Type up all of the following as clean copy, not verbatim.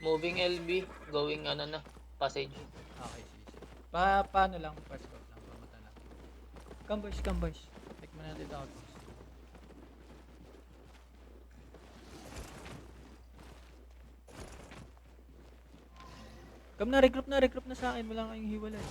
Moving LB, going ano na, passage. Okay, sige. Paano lang? First stop lang. Pamata lang. Come boys. Check mo natin ito outpost. Come na, regroup na sa akin. Wala kayong hiwalay.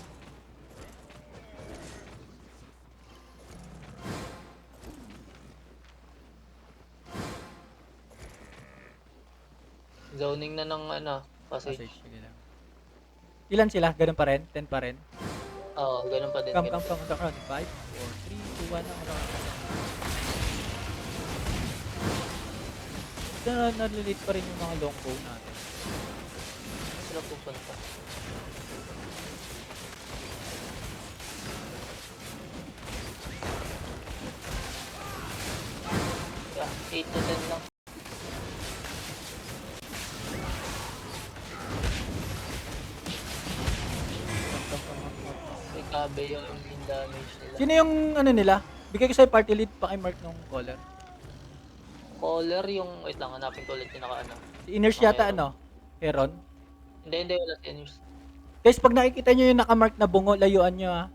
Zoning na ng ano, passage. Sige lang. Ilan sila? Ganun pa rin? 10 pa rin? Oo, ganun pa din. Come. ganun pa On the crowd. 5, 4, 3, 2, 1. Nalilate pa rin yung mga long bow natin. din. Sila pupunta. Yeah, 8 to 10 lang. May kabe yung damage nila. Sino yung ano nila? Bigay ko sa'yo party lead pa kay Mark nung caller. Caller yung, wait lang, hanapin ko ulit yung naka-ano. Si Inners yata ano? Heron? Hindi, wala seniors. Guys, pag nakikita nyo yung nakamark na bungo, layuan nyo ha.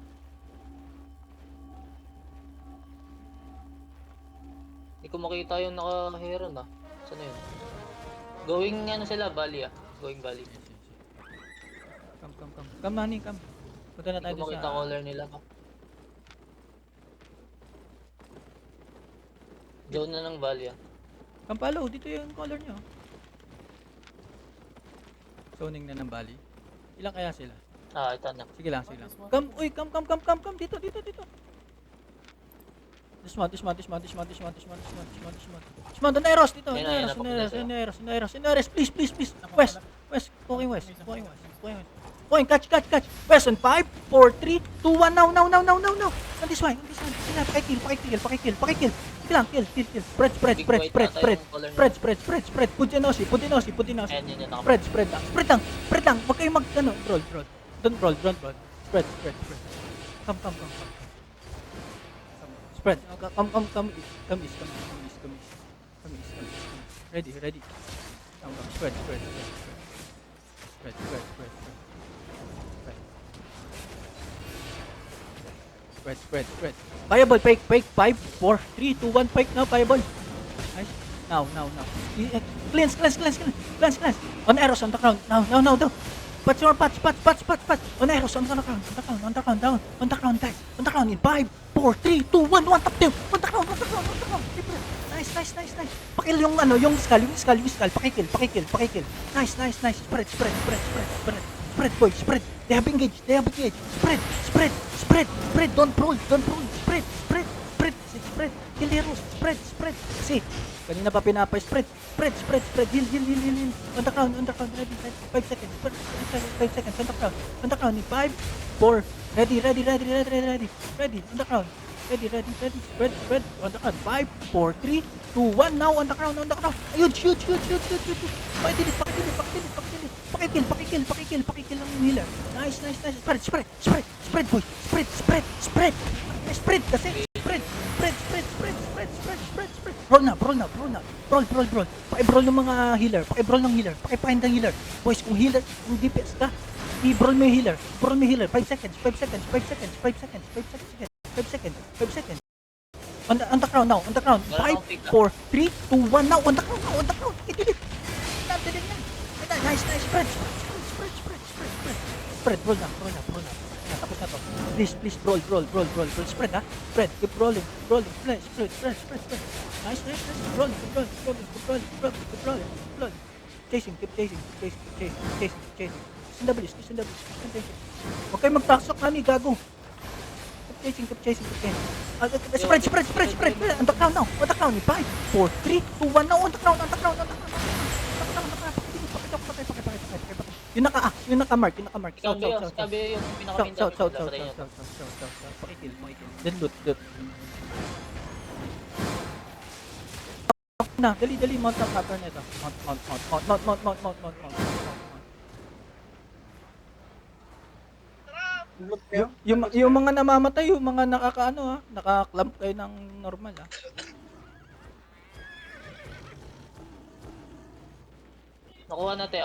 Hindi ko makita yung naka-heron ah. Saan na yun? Going ano sila, Bali ah. Going Bali. Come. Come, Manny, come. Punta na tayo Hindi ko doon makita sa... caller nila. Zone na ng Bali ah. Come follow, dito yung color nyo. Zoning na ng Bali. Ilan kaya sila? Ah, ito na. Sige lang. Come, uy, come. Dito. Dismount. Dismount, Neros, dito. Neros. Please. West. Walking west. Point, catch. West on 5, 4, 3, 2, 1, now. On this way. Sila, pakikill. Sige lang, kill. Spread. Putinosi. Ayan yun yung Spread lang. Huwag kayong roll. Don't roll. Spread. Come. Spread. Come east. Ready. Come. Spread. Spread. Fireball, fake. 5, 4, 3, 2, 1, fake now, fireball. Nice. Now. Cleanse. On arrows on the ground. Now. Patch. On arrows on the ground. Down. On the ground, guys. On the ground in 5, 4, 3, 2, 1, tap them. On the ground. Nice. Pakil yung skull. Pakikil. Nice. Spread, boys. They have engaged. Spread. Don't roll. Spread. Kill the arrows. Spread. Kasi, kanina pa pinapa-spread. Heal. On the ground. Ready. 5 seconds. 5 seconds. On the ground. 5, 4. Ready. On the ground. Ready. Spread. On the ground. 5, 4, 3, 2, 1. Now on the ground. Ayun, shoot. Pakikil ang healer. Nice. Spread, boy. Spread. Spread kasi. Spread. Roll na. Roll. Paki-brawl ng mga healer. Paki-find ng healer. Boys, kung DPS ka, i-brawl mo yung healer. 5 seconds. 5 seconds. On the ground now. 5, 4, 3, 2, 1 now. On the ground. Itilip. Nice. Spread. Roll na. Tapos na to. Please, roll. Spread ha. Keep rolling. Spread. Nice. Rolling. Chasing. Sandabilis. Huwag kayo mag-taksok na ni gago. Keep chasing. Spread. On the ground now. 5, 4, 3, 2, 1 now. On the ground. Yung naka-mark. Sabi yung pinaka-main South. Pakikil. Then loot. Na, dali. Mount ang pattern nito. Mount. Yung mga namamatay, yung mga naka-clamp kayo ng normal ha. Nakuha natin